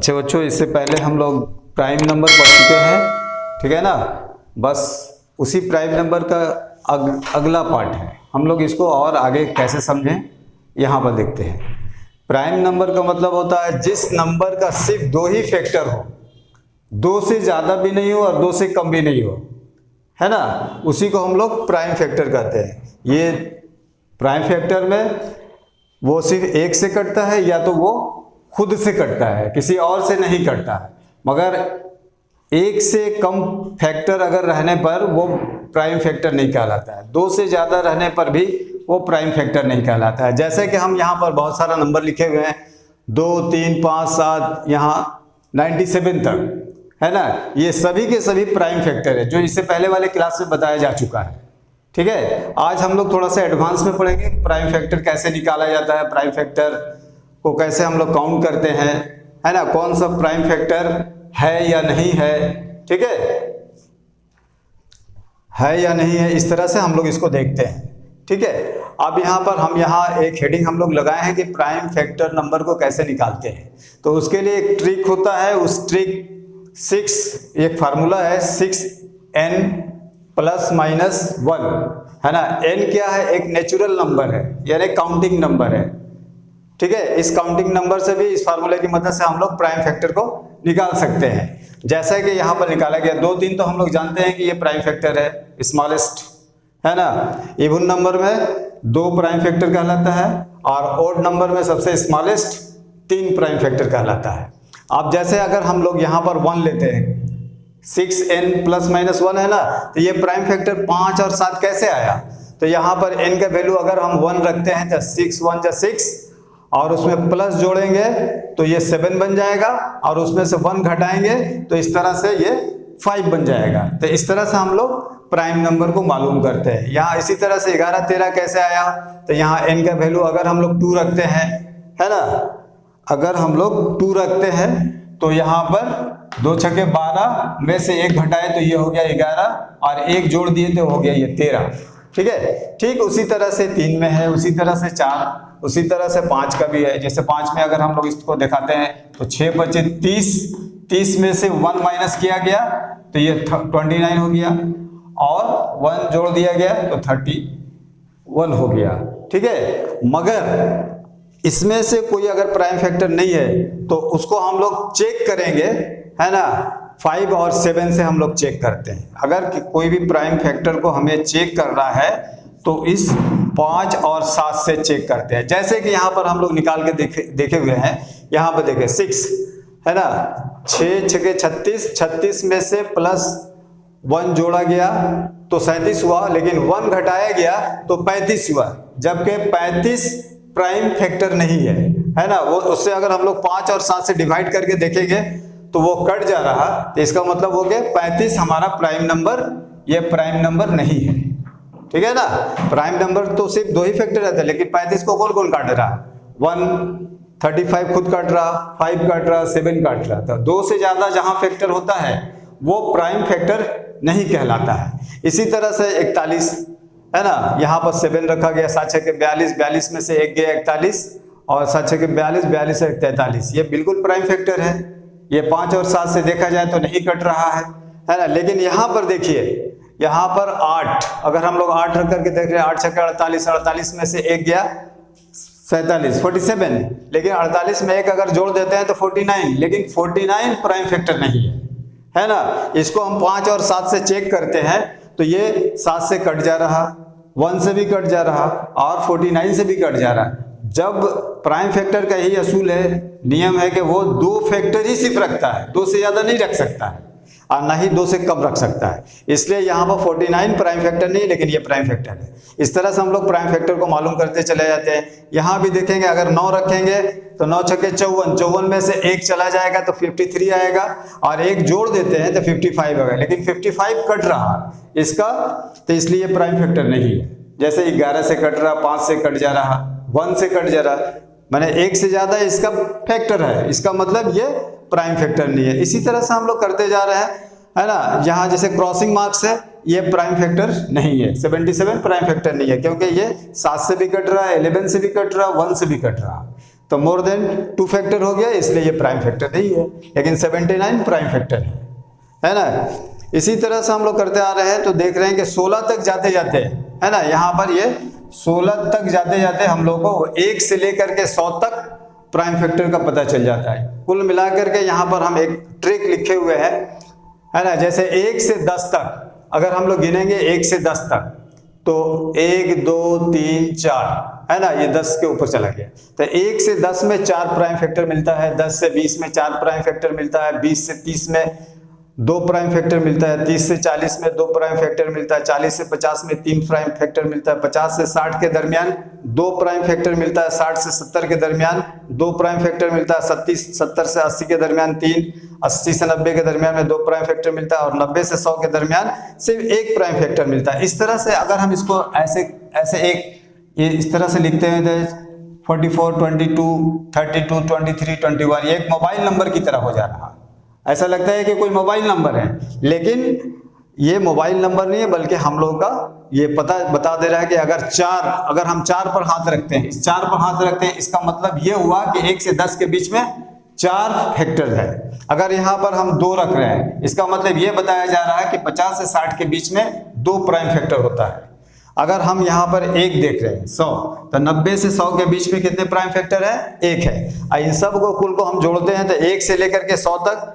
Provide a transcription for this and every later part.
अच्छे बच्चों, इससे पहले हम लोग प्राइम नंबर पढ़ चुके हैं, ठीक है ना। बस उसी प्राइम नंबर का अगला पार्ट है। हम लोग इसको और आगे कैसे समझें यहाँ पर देखते हैं। प्राइम नंबर का मतलब होता है जिस नंबर का सिर्फ दो ही फैक्टर हो, दो से ज़्यादा भी नहीं हो और दो से कम भी नहीं हो, है ना, उसी को हम लोग प्राइम फैक्टर कहते हैं। ये प्राइम फैक्टर में वो सिर्फ एक से कटता है या तो वो खुद से कटता है, किसी और से नहीं कटता है। मगर एक से कम फैक्टर अगर रहने पर वो प्राइम फैक्टर नहीं कहलाता है, दो से ज़्यादा रहने पर भी वो प्राइम फैक्टर नहीं कहलाता है। जैसे कि हम यहाँ पर बहुत सारा नंबर लिखे हुए हैं, 2, 3, 5, 7, यहाँ 97 तक, है ना, ये सभी के सभी प्राइम फैक्टर है, जो इससे पहले वाले क्लास में बताया जा चुका है। ठीक है, आज हम लोग थोड़ा सा एडवांस में पढ़ेंगे प्राइम फैक्टर कैसे निकाला जाता है, प्राइम फैक्टर को कैसे हम लोग काउंट करते हैं, है ना, कौन सा प्राइम फैक्टर है या नहीं है, ठीक है या नहीं है, इस तरह से हम लोग इसको देखते हैं। ठीक है, अब यहाँ पर हम एक हेडिंग हम लोग लगाए हैं कि प्राइम फैक्टर नंबर को कैसे निकालते हैं। तो उसके लिए एक ट्रिक होता है, उस ट्रिक 6 एक फार्मूला है 6n ± 1, है ना। n क्या है, एक नेचुरल नंबर है, यानी काउंटिंग नंबर है। ठीक है, इस काउंटिंग नंबर से भी, इस फार्मूले की मदद से हम लोग प्राइम फैक्टर को निकाल सकते हैं। जैसा कि यहाँ पर निकाला गया 2, 3 तो हम लोग जानते हैं कि ये प्राइम फैक्टर है, स्मॉलेस्ट, है ना। इवन नंबर में 2 प्राइम फैक्टर कहलाता है और ऑड नंबर में सबसे स्मॉलेस्ट 3 प्राइम फैक्टर कहलाता है। अब जैसे अगर हम लोग यहाँ पर 1 लेते हैं, 6n ± 1 है ना, तो ये प्राइम फैक्टर 5 और 7 कैसे आया। तो यहाँ पर n का वैल्यू अगर हम 1 रखते हैं तो 6 1 जा 6 और उसमें प्लस जोड़ेंगे तो ये 7 बन जाएगा और उसमें से 1 घटाएंगे तो इस तरह से ये 5 बन जाएगा। तो इस तरह से हम लोग प्राइम नंबर को मालूम करते हैं। यहाँ इसी तरह से 11 13 कैसे आया, तो यहाँ n का वैल्यू अगर हम लोग 2 रखते हैं, है ना, अगर हम लोग 2 रखते हैं तो यहाँ पर 2 छक्के 12 में से 1 घटाए तो ये हो गया 11 और 1 जोड़ दिए तो हो गया ये 13। ठीक है, ठीक उसी तरह से 3 में है, उसी तरह से 4, उसी तरह से 5 का भी है। जैसे 5 में अगर हम लोग इसको दिखाते हैं तो 6 बचे 30, 30 में से 1 माइनस किया गया तो ये 29 हो गया और 1 जोड़ दिया गया तो 31 हो गया। ठीक है, मगर इसमें से कोई अगर प्राइम फैक्टर नहीं है तो उसको हम लोग चेक करेंगे, है ना, 5 और 7 से हम लोग चेक करते हैं। अगर कोई भी प्राइम फैक्टर को हमें चेक करना है तो इस 5 और 7 से चेक करते हैं। जैसे कि यहाँ पर हम लोग निकाल के देखे हुए हैं, यहाँ पर देखें 6, है ना, 6 छक्के 36, 36 में से प्लस 1 जोड़ा गया तो 37 हुआ, लेकिन 1 घटाया गया तो 35 हुआ, जबकि 35 प्राइम फैक्टर नहीं है ना। वो उससे अगर हम लोग 5 और 7 से डिवाइड करके देखेंगे तो वो कट जा रहा, तो इसका मतलब हो गया 35 हमारा प्राइम नंबर, ये प्राइम नंबर नहीं है। ठीक है ना, प्राइम नंबर तो सिर्फ 2 ही फैक्टर रहता है, लेकिन 35 को कौन कौन काट रहा, 1 35 खुद काट रहा, 5 काट रहा, 7 काट रहा। तो 2 से ज्यादा जहां फैक्टर होता है वो प्राइम फैक्टर नहीं कहलाता है। इसी तरह से 41, है ना, यहाँ पर 7 रखा गया, 7 छक्के 42, 42 में से 1 गया 41 और 7 छक्के 42, 42 से 43, ये बिल्कुल प्राइम फैक्टर है। ये 5 और 7 से देखा जाए तो नहीं कट रहा है ना। लेकिन यहाँ पर देखिए, यहाँ पर 8, अगर हम लोग 8 रख करके देख रहे हैं, 8 छक्के 48, 48 में से 1 गया 47, 47, लेकिन 48 में 1 अगर जोड़ देते हैं तो 49, लेकिन 49 प्राइम फैक्टर नहीं है ना। इसको हम 5 और 7 से चेक करते हैं तो ये 7 से कट जा रहा, 1 से भी कट जा रहा और 49 से भी कट जा रहा। जब प्राइम फैक्टर का यही असूल है, नियम है कि वो 2 फैक्टर ही सिर्फ रखता है, 2 से ज्यादा नहीं रख सकता है और ना ही 2 से कम रख सकता है। इसलिए यहाँ पर 49 प्राइम फैक्टर नहीं, लेकिन ये प्राइम फैक्टर है। इस तरह से हम लोग प्राइम फैक्टर को मालूम करते चले जाते हैं। यहाँ भी देखेंगे, अगर 9 रखेंगे तो 9 छक्के 54, 54 में से 1 चला जाएगा तो 53 आएगा और 1 जोड़ देते हैं तो 55 आएगा, लेकिन 55 कट रहा इसका, तो इसलिए प्राइम फैक्टर नहीं है। जैसे 11 से कट रहा, 5 से कट जा रहा, 1 से कट जा रहा, मैंने 1 से ज्यादा इसका फैक्टर है, इसका मतलब ये प्राइम फैक्टर नहीं है। इसी तरह से हम लोग करते जा रहे हैं, है ना। यहाँ जैसे क्रॉसिंग मार्क्स है, ये प्राइम फैक्टर नहीं है, 77 प्राइम फैक्टर नहीं है, क्योंकि ये 7 से भी कट रहा है, 11 से भी कट रहा, 1 से भी कट रहा, तो मोर देन 2 फैक्टर हो गया, इसलिए ये प्राइम फैक्टर नहीं है, लेकिन 79 प्राइम फैक्टर है ना। इसी तरह से हम लोग करते आ रहे हैं, तो देख रहे हैं कि 16 तक जाते जाते, है ना, यहाँ पर ये 16 तक जाते जाते हम लोग को 1 से लेकर के 100 तक प्राइम फैक्टर का पता चल जाता है। कुल मिलाकर के यहाँ पर हम एक ट्रिक लिखे हुए हैं, है ना, जैसे 1 से 10 तक अगर हम लोग गिनेंगे 1 से 10 तक, तो 1 2 3 4, है ना, ये 10 के ऊपर चला गया। तो 1 से 10 में 4 प्राइम फैक्टर मिलता है, 10 से 20 में 4 प्राइम फैक्टर मिलता है, 20 से 30 में 2 प्राइम फैक्टर मिलता है, 30 से 40 में 2 प्राइम फैक्टर मिलता है, 40 से 50 में 3 प्राइम फैक्टर मिलता है, 50 से 60 के दरमियान 2 प्राइम फैक्टर मिलता है, 60 से 70 के दरमियान 2 प्राइम फैक्टर मिलता है, 70 से 80 के दरमियान 3, 80 से 90 के दरमियान में 2 प्राइम फैक्टर मिलता है, और 90 से 100 के दरमियान सिर्फ 1 प्राइम फैक्टर मिलता है। इस तरह से अगर हम इसको ऐसे ये इस तरह से लिखते हैं, 44 22 32 23 21, ये एक मोबाइल नंबर की तरह हो जा रहा है। ऐसा लगता है कि कोई मोबाइल नंबर है, लेकिन ये मोबाइल नंबर नहीं है, बल्कि हम लोगों का ये बता दे रहा है कि अगर हम 4 पर हाथ रखते हैं, इस 4 पर हाथ रखते हैं, इसका मतलब ये हुआ कि 1 से 10 के बीच में 4 फैक्टर है। अगर यहाँ पर हम 2 रख रहे हैं, इसका मतलब ये बताया जा रहा है कि 50 से 60 के बीच में 2 प्राइम फैक्टर होता है। अगर हम यहाँ पर 1 देख रहे हैं 100, तो 90 से 100 के बीच में कितने प्राइम फैक्टर है? 1 है। इन सब को कुल को हम जोड़ते हैं, तो 1 से लेकर के 100 तक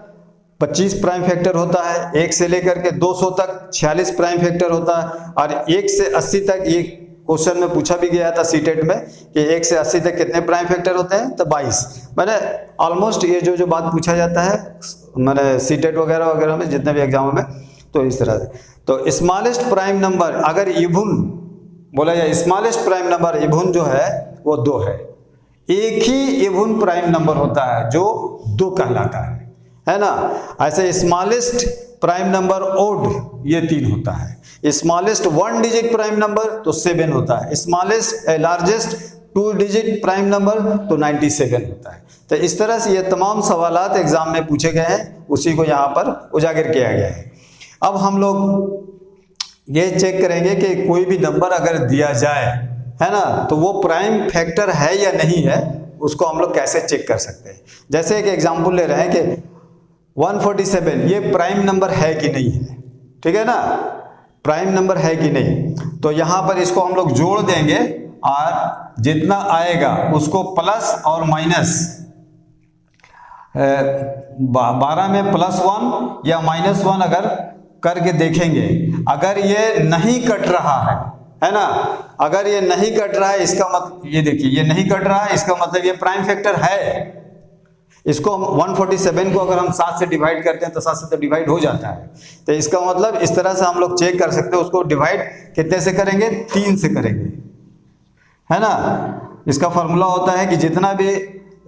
25 प्राइम फैक्टर होता है, 1 से लेकर के 200 तक 46 प्राइम फैक्टर होता है, और 1 से 80 तक, ये क्वेश्चन में पूछा भी गया था सीटेट में कि 1 से 80 तक कितने प्राइम फैक्टर होते हैं, तो 22। मैंने ऑलमोस्ट ये जो बात पूछा जाता है मैंने सीटेट वगैरह में, जितने भी एग्जामों में, तो इस तरह से। तो स्मॉलेस्ट प्राइम नंबर अगर इवन बोला जाए, स्मॉलेस्ट प्राइम नंबर इवन जो है वो 2 है। एक ही इवन प्राइम नंबर होता है जो 2 कहलाता है ना। ऐसे स्मॉलेस्ट प्राइम नंबर ओड ये 3 होता है। स्मॉलेस्ट 1 डिजिट प्राइम नंबर तो 7 होता है। Smallest largest 2 digit prime number तो 97 होता है। तो इस तरह से ये तमाम सवालात एग्जाम में पूछे गए हैं, उसी को यहाँ पर उजागर किया गया है। अब हम लोग ये चेक करेंगे कि कोई भी नंबर अगर दिया जाए, है ना, तो वो प्राइम फैक्टर है या नहीं है, उसको हम लोग कैसे चेक कर सकते हैं। जैसे एक एग्जांपल ले रहे हैं कि 147 ये प्राइम नंबर है कि नहीं है, ठीक है ना, प्राइम नंबर है कि नहीं। तो यहाँ पर इसको हम लोग जोड़ देंगे और जितना आएगा उसको प्लस और माइनस 12 में +1 या -1 अगर करके देखेंगे। अगर ये नहीं कट रहा है ना, अगर ये नहीं कट रहा है, इसका मतलब ये देखिए, ये नहीं कट रहा है, इसका मतलब ये प्राइम फैक्टर है। इसको 147 को अगर हम 7 से डिवाइड करते हैं तो 7 से तो डिवाइड हो जाता है। तो इसका मतलब इस तरह से हम लोग चेक कर सकते हैं। उसको डिवाइड कितने से करेंगे? 3 से करेंगे, है ना। इसका फॉर्मूला होता है कि जितना भी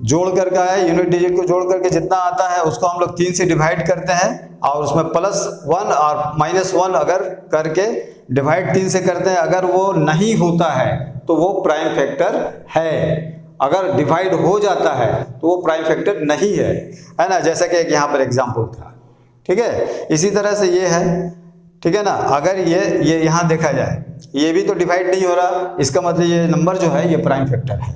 जोड़ करके आया, यूनिट डिजिट को जोड़ करके जितना आता है उसको हम लोग 3 से डिवाइड करते हैं, और उसमें +1 और -1 अगर करके डिवाइड 3 से करते हैं। अगर वो नहीं होता है तो वो प्राइम फैक्टर है, अगर डिवाइड हो जाता है तो वो प्राइम फैक्टर नहीं है ना। जैसा कि एक यहाँ पर एग्जांपल था, ठीक है। इसी तरह से ये है, ठीक है ना। अगर ये यहाँ देखा जाए, ये भी तो डिवाइड नहीं हो रहा, इसका मतलब ये नंबर जो है ये प्राइम फैक्टर है,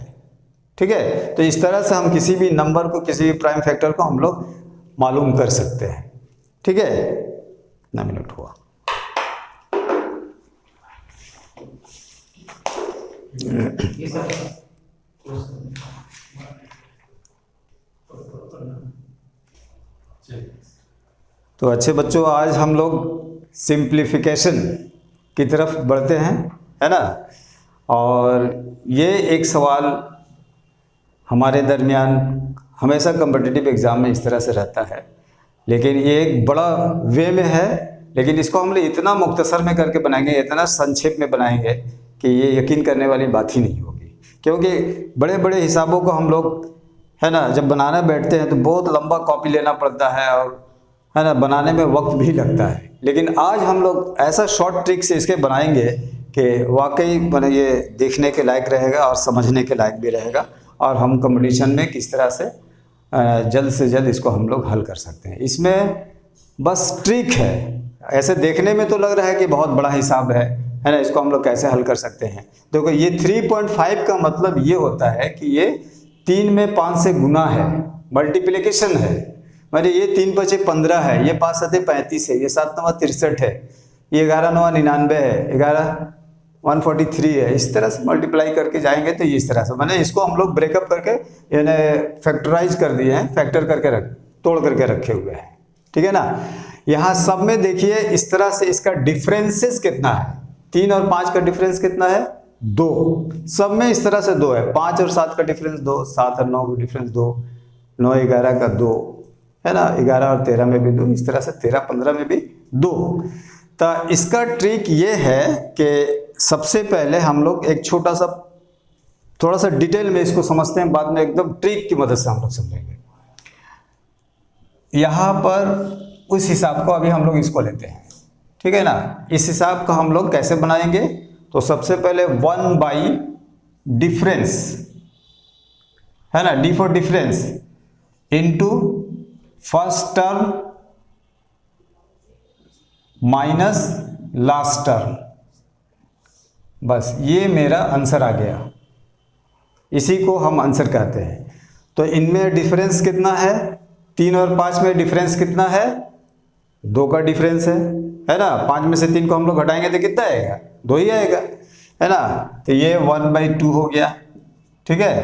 ठीक है। तो इस तरह से हम किसी भी नंबर को, किसी भी प्राइम फैक्टर को हम लोग मालूम कर सकते हैं, ठीक है। कितना मिनट हुआ? तो अच्छे बच्चों, आज हम लोग सिंप्लीफिकेशन की तरफ बढ़ते हैं, है ना। और ये एक सवाल हमारे दरमियान हमेशा कॉम्पिटिटिव एग्ज़ाम में इस तरह से रहता है, लेकिन ये एक बड़ा वे में है, लेकिन इसको हम लोग इतना मुख्तसर में करके बनाएंगे, इतना संक्षेप में बनाएंगे कि ये यकीन करने वाली बात ही नहीं होगी। क्योंकि बड़े बड़े हिसाबों को हम लोग, है ना, जब बनाने बैठते हैं तो बहुत लंबा कॉपी लेना पड़ता है, और है ना, बनाने में वक्त भी लगता है। लेकिन आज हम लोग ऐसा शॉर्ट ट्रिक से इसके बनाएंगे कि वाकई मैंने ये देखने के लायक रहेगा और समझने के लायक भी रहेगा, और हम कंपटीशन में किस तरह से जल्द से जल्द इसको हम लोग हल कर सकते हैं। इसमें बस ट्रिक है। ऐसे देखने में तो लग रहा है कि बहुत बड़ा हिसाब है ना, इसको हम लोग कैसे हल कर सकते हैं। देखो, ये 3.5 का मतलब ये होता है कि ये 3 में 5 से गुना है, मल्टीप्लिकेशन है, मैंने ये 3 बचे 15 है, ये 5 7 35 है, ये 7 9 63 है, ये 11 9 99 है, 11 143 है। इस तरह से मल्टीप्लाई करके जाएंगे तो इस तरह से मैंने इसको हम लोग ब्रेकअप करके यानी फैक्टराइज कर दिए हैं, फैक्टर करके तोड़ करके रखे हुए हैं, ठीक है ना। यहाँ सब में देखिए इस तरह से इसका डिफरेंसेस कितना है, 3 और 5 का डिफरेंस कितना है 2, सब में इस तरह से 2 है, 5 और 7 का डिफरेंस 2, 7 और 9 का डिफरेंस 2, 9 11 का 2 है ना, 11 और 13 में भी 2, इस तरह से 13 15 में भी 2। तो इसका ट्रिक ये है कि सबसे पहले हम लोग एक छोटा सा थोड़ा सा डिटेल में इसको समझते हैं, बाद में एकदम ट्रिक की मदद से हम लोग समझेंगे। यहाँ पर उस हिसाब को अभी हम लोग इसको लेते हैं, ठीक है ना। इस हिसाब को हम लोग कैसे बनाएंगे, तो सबसे पहले 1 बाई डिफरेंस है ना, D for difference into first term minus last term, बस ये मेरा आंसर आ गया, इसी को हम आंसर कहते हैं। तो इनमें डिफरेंस कितना है, 3 और 5 में डिफरेंस कितना है, 2 का डिफरेंस है ना। 5 में से 3 को हम लोग घटाएंगे तो कितना आएगा, 2 ही आएगा, है ना। तो ये 1/2 हो गया, ठीक है।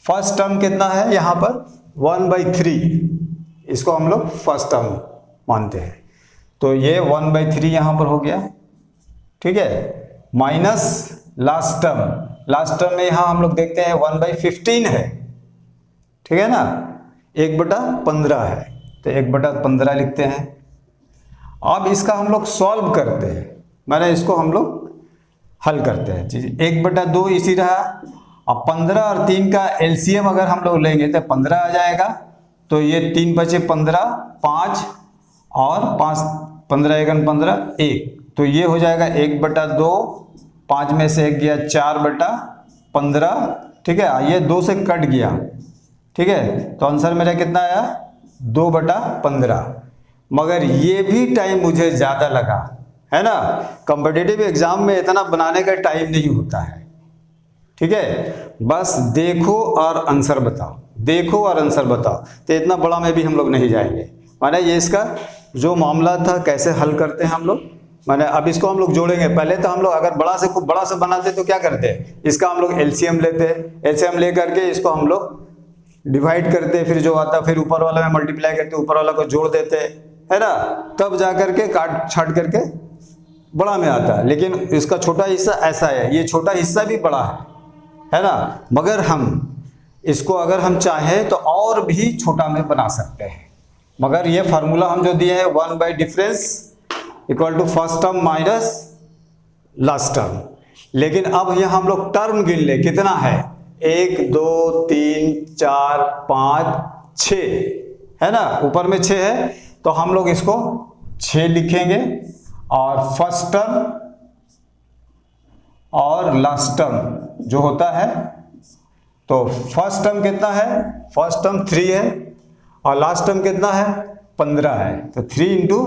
फर्स्ट टर्म कितना है यहाँ पर 1/3, इसको हम लोग फर्स्ट टर्म मानते हैं, तो ये 1/3 यहाँ पर हो गया, ठीक है। माइनस लास्ट टर्म में यहाँ हम लोग देखते हैं 1/15 है, ठीक है ना, 1/15 है, तो 1/15 लिखते हैं। अब इसका हम लोग सॉल्व करते हैं, मैंने इसको हम लोग हल करते हैं, 1/2 इसी रहा। अब 15 और 3 का एलसीएम अगर हम लोग लेंगे तो 15 आ जाएगा, तो ये 3 बचे 15, 5 और 5 15 1 15 1, तो ये हो जाएगा 1/2, 5 में से 1 गया 4/15, ठीक है, ये 2 से कट गया, ठीक है, तो आंसर मेरा कितना आया 2/15। मगर ये भी टाइम मुझे ज़्यादा लगा, है ना, कॉम्पिटिटिव एग्जाम में इतना बनाने का टाइम नहीं होता है, ठीक है। बस देखो और आंसर बताओ, देखो और आंसर बताओ, तो इतना बड़ा में भी हम लोग नहीं जाएंगे। माने ये इसका जो मामला था कैसे हल करते हैं हम लोग, माने अब इसको हम लोग जोड़ेंगे। पहले तो हम लोग अगर बड़ा से खूब बड़ा से बनाते तो क्या करते, इसका हम लोग एलसीएम लेते, एलसीएम ले करके इसको हम लोग डिवाइड करते, फिर जो आता फिर ऊपर वाला में मल्टीप्लाई करते, ऊपर वाला को जोड़ देते, है ना, तब जा करके काट छाट करके बड़ा में आता है। लेकिन इसका छोटा हिस्सा ऐसा है, ये छोटा हिस्सा भी बड़ा है ना। मगर हम इसको अगर हम चाहें तो और भी छोटा में बना सकते हैं, मगर ये फार्मूला हम जो दिए हैं 1 by difference equal to first term minus last term. लेकिन अब यहाँ हम लोग टर्म गिन ले, कितना है 1 2 3 4 5 6, है ना, ऊपर में 6 है, तो हम लोग इसको 6 लिखेंगे, और फर्स्ट टर्म और लास्ट टर्म जो होता है, तो फर्स्ट टर्म कितना है, फर्स्ट टर्म 3 है और लास्ट टर्म कितना है 15 है, तो 3 ×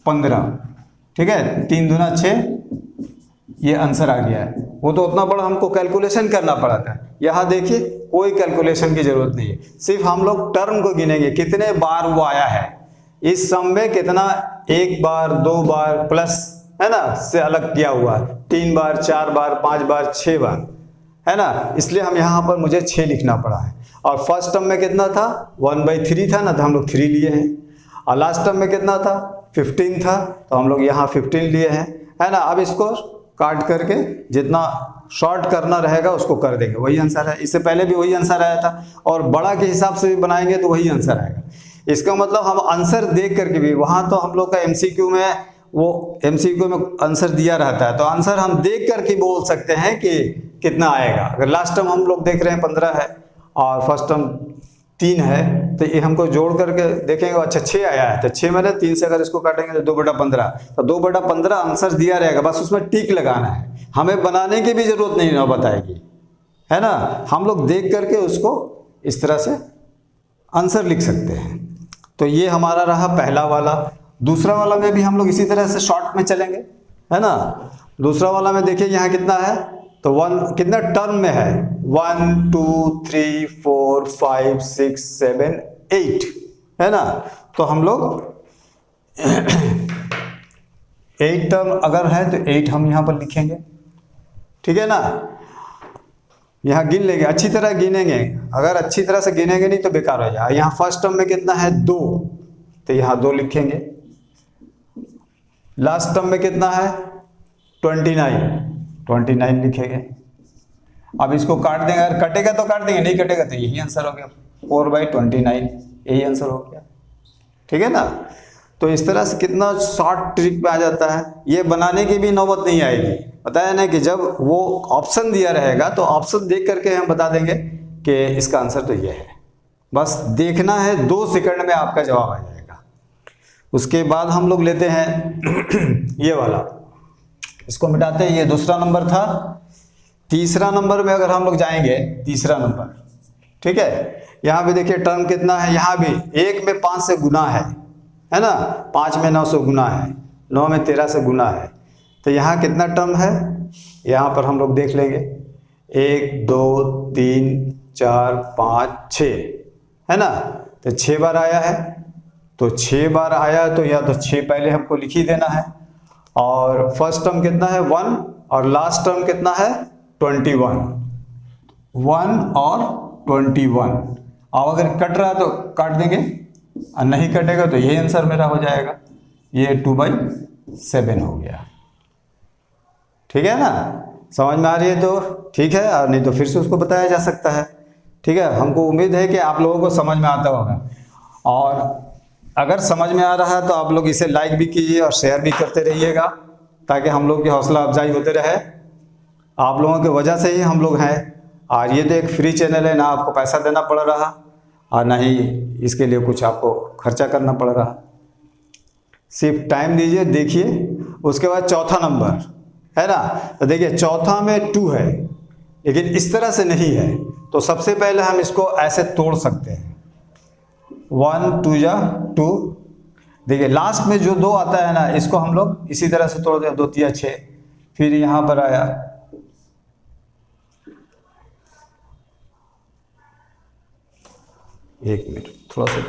15, ठीक है, 3 दूना 6, ये आंसर आ गया है। वो तो उतना बड़ा हमको कैलकुलेशन करना पड़ा था, यहाँ देखिए कोई कैलकुलेशन की जरूरत नहीं है, सिर्फ हम लोग टर्म को गिनेंगे कितने बार वो आया है, इस सम में कितना 1 बार 2 बार प्लस, है ना, से अलग किया हुआ, 3 बार 4 बार 5 बार 6 बार, है ना, इसलिए हम यहाँ पर मुझे 6 लिखना पड़ा है। और फर्स्ट टर्म में कितना था 1/3 था ना, तो हम लोग 3 लिए हैं, और लास्ट टर्म में कितना था 15 था, तो हम लोग यहाँ 15 लिए हैं, है ना। अब इसको काट करके जितना शॉर्ट करना रहेगा उसको कर देंगे, वही आंसर है। इससे पहले भी वही आंसर आया था, और बड़ा के हिसाब से भी बनाएंगे तो वही आंसर आएगा। इसका मतलब हम आंसर देख करके भी, वहाँ तो हम लोग का एमसीक्यू में वो एमसीक्यू में आंसर दिया रहता है, तो आंसर हम देख करके बोल सकते हैं कि कितना आएगा। अगर लास्ट टर्म हम लोग देख रहे हैं 15 है और फर्स्ट टर्म 3 है, तो ये हमको जोड़ करके देखेंगे, अच्छा 6 आया है, तो 6 में 3 से अगर इसको काटेंगे तो 2/15, तो 2/15 आंसर दिया रहेगा, बस उसमें टिक लगाना है, हमें बनाने की भी जरूरत नहीं ना बताएगी, है ना। हम लोग देख करके उसको इस तरह से आंसर लिख सकते हैं। तो ये हमारा रहा पहला वाला। दूसरा वाला में भी हम लोग इसी तरह से शॉर्ट में चलेंगे, है ना। दूसरा वाला में देखिए यहाँ कितना है तो 1 कितना टर्म में है, 1 2 3 4 5 6 7 8 है ना। तो हम लोग 8 टर्म अगर है तो 8 हम यहाँ पर लिखेंगे, ठीक है ना। यहाँ गिन लेंगे, अच्छी तरह गिनेंगे, अगर अच्छी तरह से गिनेंगे नहीं तो बेकार हो जाएगा। यहाँ फर्स्ट टर्म में कितना है 2, तो यहाँ 2 लिखेंगे। लास्ट टर्म में कितना है 29 लिखेंगे। अब इसको काट देंगे, अगर कटेगा तो काट देंगे, नहीं कटेगा तो यही आंसर हो गया, 4/29 यही आंसर हो गया, ठीक है ना। तो इस तरह से कितना शॉर्ट ट्रिक पे आ जाता है। ये बनाने की भी नौबत नहीं आएगी, बताया ना कि जब वो ऑप्शन दिया रहेगा तो ऑप्शन देख करके हम बता देंगे कि इसका आंसर तो ये है। बस देखना है, 2 सेकंड में आपका जवाब आ जाएगा। उसके बाद हम लोग लेते हैं ये वाला, इसको मिटाते हैं। ये दूसरा नंबर था। तीसरा नंबर में अगर हम लोग जाएंगे, तीसरा नंबर, ठीक है, यहाँ पे देखिए टर्म कितना है, यहाँ भी 1 में 5 से गुना है ना, 5 में 9 से गुना है, 9 में 13 से गुना है। तो यहाँ कितना टर्म है, यहाँ पर हम लोग देख लेंगे, 1 2 3 4 5 6 है ना। तो 6 बार आया है, तो 6 बार आया तो या तो 6 पहले हमको लिख ही देना है। और फर्स्ट टर्म कितना है 1 और लास्ट टर्म कितना है 21, 1 और 21। अब अगर कट रहा है तो काट देंगे और नहीं कटेगा तो यही आंसर मेरा हो जाएगा, ये 2/7 हो गया, ठीक है ना। समझ में आ रही है तो ठीक है, और नहीं तो फिर से उसको बताया जा सकता है, ठीक है। हमको उम्मीद है कि आप लोगों को समझ में आता होगा, और अगर समझ में आ रहा है तो आप लोग इसे लाइक भी कीजिए और शेयर भी करते रहिएगा, ताकि हम लोग की हौसला अफजाई होते रहे। आप लोगों की वजह से ही हम लोग हैं, और ये तो एक फ्री चैनल है, ना आपको पैसा देना पड़ रहा और ना ही इसके लिए कुछ आपको खर्चा करना पड़ रहा। सिर्फ टाइम दीजिए, देखिए। उसके बाद चौथा नंबर है ना, तो देखिए चौथा में 2 है, लेकिन इस तरह से नहीं है। तो सबसे पहले हम इसको ऐसे तोड़ सकते हैं, 1 2 जा 2। देखिए लास्ट में जो 2 आता है ना, इसको हम लोग इसी तरह से तोड़ दें, 2 3 6। फिर यहाँ पर आया 1 मिनट, थोड़ा सा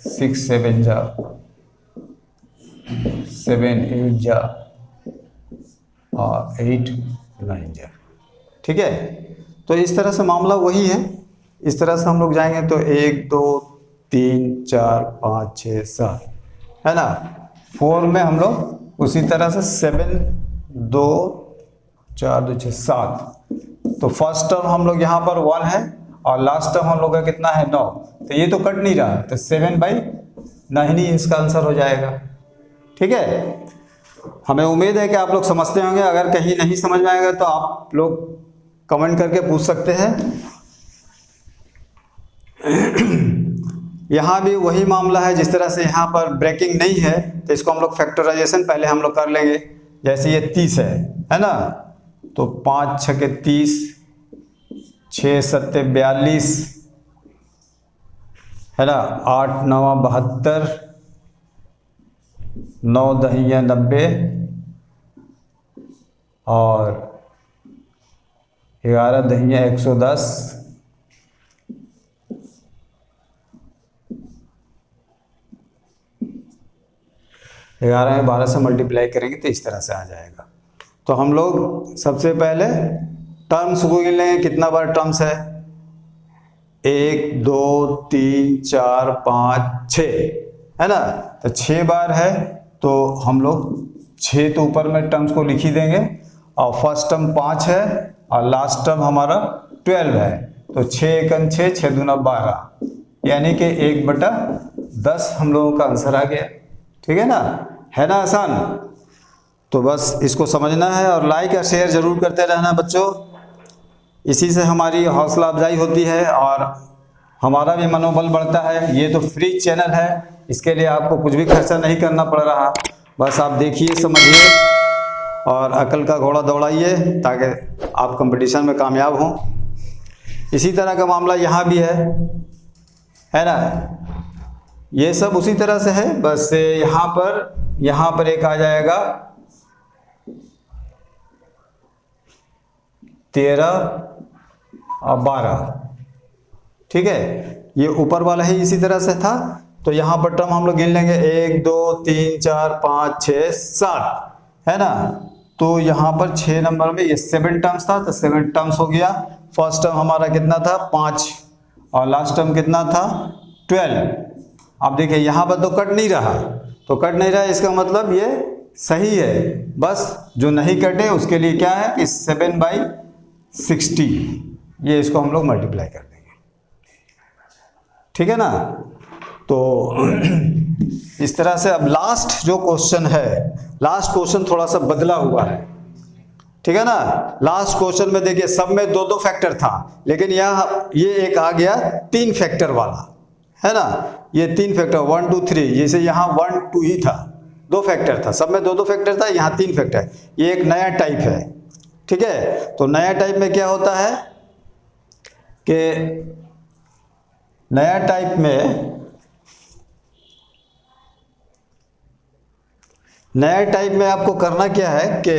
6 7 जा 7 8 जा और 8 9 जा, ठीक है। तो इस तरह से मामला वही है, इस तरह से हम लोग जाएंगे तो 1 2 3 4 5 6 7 है ना। 4 में हम लोग उसी तरह से 7 2 4 2 6 7। तो फर्स्ट टर्म हम लोग यहाँ पर 1 है और लास्ट टर्म हम लोग का कितना है 9। तो ये तो कट नहीं रहा, तो 7/9 इसका आंसर हो जाएगा, ठीक है। हमें उम्मीद है कि आप लोग समझते होंगे। अगर कहीं नहीं समझ में आएगा तो आप लोग कमेंट करके पूछ सकते हैं। यहाँ भी वही मामला है, जिस तरह से यहाँ पर ब्रेकिंग नहीं है तो इसको हम लोग फैक्टराइजेशन पहले हम लोग कर लेंगे। जैसे ये 30 है ना, तो 5 6 के 30, 6 7 42 है ना, 8 9 72, 9 10 90 और 11 10 110। 11 में 12 से मल्टीप्लाई करेंगे तो इस तरह से आ जाएगा। तो हम लोग सबसे पहले टर्म्स को गिन लेंगे, कितना बार टर्म्स है, 1 2 3 4 5 6 है ना। तो 6 बार है तो हम लोग 6 तो ऊपर में टर्म्स को लिख ही देंगे, और फर्स्ट टर्म 5 है और लास्ट टर्म हमारा 12 है। तो 6 1 6 6 दूना 12, यानी कि 1/10 हम लोगों का आंसर आ गया, ठीक है ना आसान। तो बस इसको समझना है और लाइक और शेयर जरूर करते रहना बच्चों। इसी से हमारी हौसला अफजाई होती है और हमारा भी मनोबल बढ़ता है। ये तो फ्री चैनल है, इसके लिए आपको कुछ भी खर्चा नहीं करना पड़ रहा। बस आप देखिए, समझिए और अकल का घोड़ा दौड़ाइए ताकि आप कंपटीशन में कामयाब हों। इसी तरह का मामला यहाँ भी है ना। ये सब उसी तरह से है, बस यहाँ पर यहां पर एक आ जाएगा 13 और 12, ठीक है। ये ऊपर वाला ही इसी तरह से था, तो यहां पर टर्म हम लोग गिन लेंगे 1 2 3 4 5 6 7, है ना। तो यहां पर 6 नंबर में ये 7 टर्म्स था, तो 7 टर्म्स हो गया। फर्स्ट टर्म हमारा कितना था 5 और लास्ट टर्म कितना था 12। अब देखिए यहां पर तो कट नहीं रहा, तो कट नहीं रहा इसका मतलब ये सही है। बस जो नहीं कटे उसके लिए क्या है कि 7/60, ये इसको हम लोग मल्टीप्लाई कर देंगे, ठीक है ना। तो इस तरह से अब लास्ट जो क्वेश्चन है, लास्ट क्वेश्चन थोड़ा सा बदला हुआ है, ठीक है ना। लास्ट क्वेश्चन में देखिए सब में 2-2 फैक्टर था, लेकिन यहाँ ये एक आ गया 3 फैक्टर वाला, है ना। ये 3 फैक्टर 1 2 3, जैसे यहाँ 1 2 ही था, 2 फैक्टर था, सब में 2-2 फैक्टर था, यहाँ 3 फैक्टर। ये एक नया टाइप है, ठीक है। तो नया टाइप में क्या होता है कि नया टाइप में आपको करना क्या है कि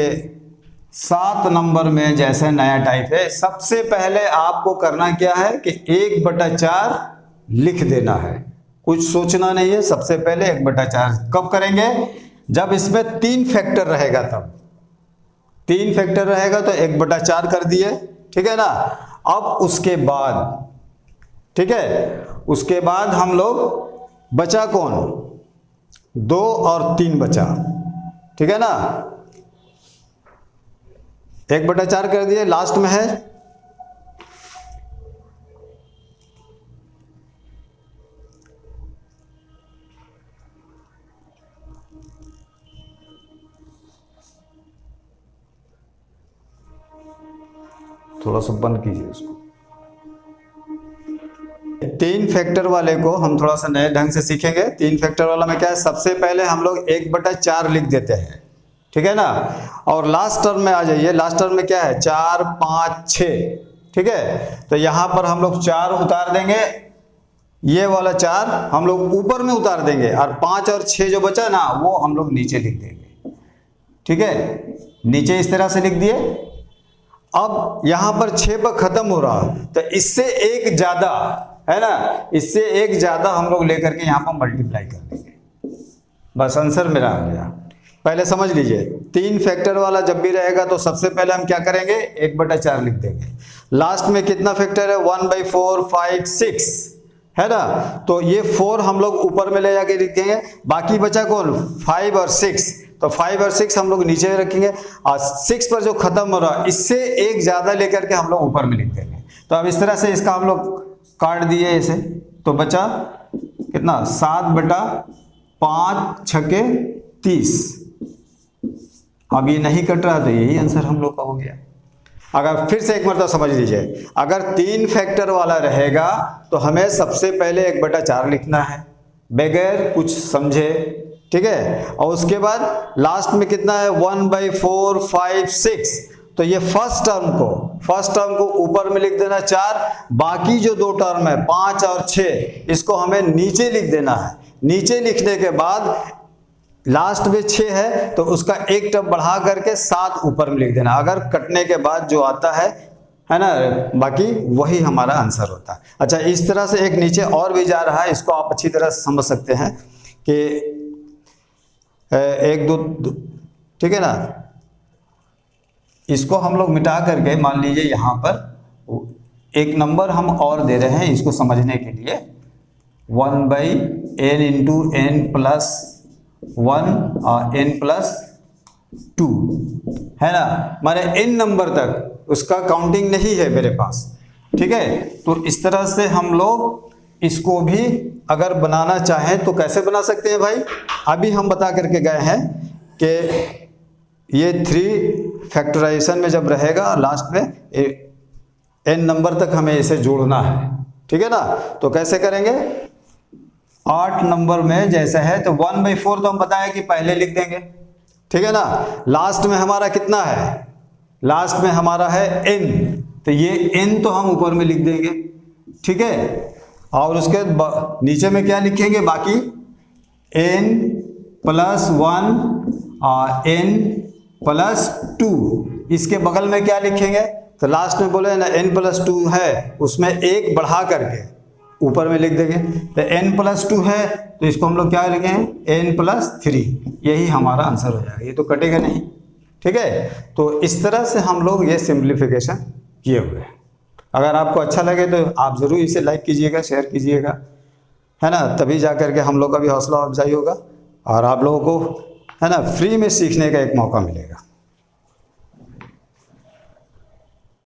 7 नंबर में जैसे नया टाइप है, सबसे पहले आपको करना क्या है कि 1/4 लिख देना है, कुछ सोचना नहीं है। सबसे पहले 1/4 कब करेंगे, जब इसमें 3 फैक्टर रहेगा, तब 3 फैक्टर रहेगा तो 1/4 कर दिए, ठीक है ना। अब उसके बाद, ठीक है, उसके बाद हम लोग बचा कौन, 2 और 3 बचा, ठीक है ना। 1/4 कर दिए, लास्ट में है थोड़ा सा बंद कीजिए उसको। 3 फैक्टर वाले को हम थोड़ा सा नए ढंग से सीखेंगे। 3 फैक्टर वाला में क्या है, सबसे पहले हम लोग 1/4 लिख देते हैं, ठीक है ना। और लास्ट टर्म में आ जाइए, लास्ट टर्म में क्या है 4 5 6, ठीक है। तो यहां पर हम लोग 4 उतार देंगे, ये वाला 4 हम लोग ऊपर में उतार देंगे, और 5 और 6 जो बचा ना वो हम लोग नीचे लिख देंगे, ठीक है। नीचे इस तरह से लिख दिए। अब यहां पर 6 पर खत्म हो रहा, तो इससे एक ज्यादा, है ना, इससे एक ज्यादा हम लोग लेकर के यहां पर मल्टीप्लाई कर देंगे। बस आंसर मेरा आ गया। पहले समझ लीजिए, 3 फैक्टर वाला जब भी रहेगा तो सबसे पहले हम क्या करेंगे 1/4 लिख देंगे। लास्ट में कितना फैक्टर है 1/4 5 6, है ना। तो ये 4 हम लोग ऊपर में ले जाके लिखेंगे, बाकी बचा कौन 5 और 6, तो 5 और 6 हम लोग नीचे रखेंगे, और 6 पर जो खत्म हो रहा इससे एक ज्यादा लेकर के हम लोग ऊपर में लिख देंगे। तो अब इस तरह से इसका हम लोग काट दिए इसे, तो बचा कितना 7/5 6 30। अब ये नहीं कट रहा तो यही आंसर हम लोग का हो गया। अगर फिर से एक मरतबा समझ लीजिए, अगर 3 फैक्टर वाला रहेगा तो हमें सबसे पहले 1/4 लिखना है बगैर कुछ समझे, ठीक है। और उसके बाद लास्ट में कितना है 1/4 5 6, तो ये फर्स्ट टर्म को ऊपर में लिख देना 4, बाकी जो 2 टर्म है 5 और 6 इसको हमें नीचे लिख देना है। नीचे लिखने के बाद लास्ट में 6 है तो उसका एक टर्म बढ़ा करके 7 ऊपर में लिख देना। अगर कटने के बाद जो आता है ना, बाकी वही हमारा आंसर होता है। अच्छा, इस तरह से एक नीचे और भी जा रहा है, इसको आप अच्छी तरह से समझ सकते हैं कि 1 2, ठीक है ना। इसको हम लोग मिटा करके मान लीजिए यहाँ पर एक नंबर हम और दे रहे हैं इसको समझने के लिए, 1/n इंटू n प्लस 1 और n प्लस 2, है ना। माने n नंबर तक उसका काउंटिंग नहीं है मेरे पास, ठीक है। तो इस तरह से हम लोग इसको भी अगर बनाना चाहें तो कैसे बना सकते हैं भाई, अभी हम बता करके गए हैं कि ये 3 फैक्टराइजेशन में जब रहेगा लास्ट में n नंबर तक हमें इसे जोड़ना है, ठीक है ना। तो कैसे करेंगे, 8 नंबर में जैसे है तो 1/4 तो हम बताया कि पहले लिख देंगे, ठीक है ना। लास्ट में हमारा कितना है, लास्ट में हमारा है n, तो ये n तो हम ऊपर में लिख देंगे, ठीक है। और उसके नीचे में क्या लिखेंगे, बाकी n +1 n +2, इसके बगल में क्या लिखेंगे? तो लास्ट में बोले ना n+2 है, उसमें एक बढ़ा करके ऊपर में लिख देंगे। तो n+2 है तो इसको हम लोग क्या लिखेंगे? n+3, यही हमारा आंसर हो जाएगा। ये तो कटेगा नहीं, ठीक है। तो इस तरह से हम लोग ये सिंप्लीफिकेशन किए हुए हैं। अगर आपको अच्छा लगे तो आप ज़रूर इसे लाइक कीजिएगा, शेयर कीजिएगा, है ना, तभी जा करके हम लोग का भी हौसला अफजाई होगा और आप लोगों को, है ना, फ्री में सीखने का एक मौका मिलेगा।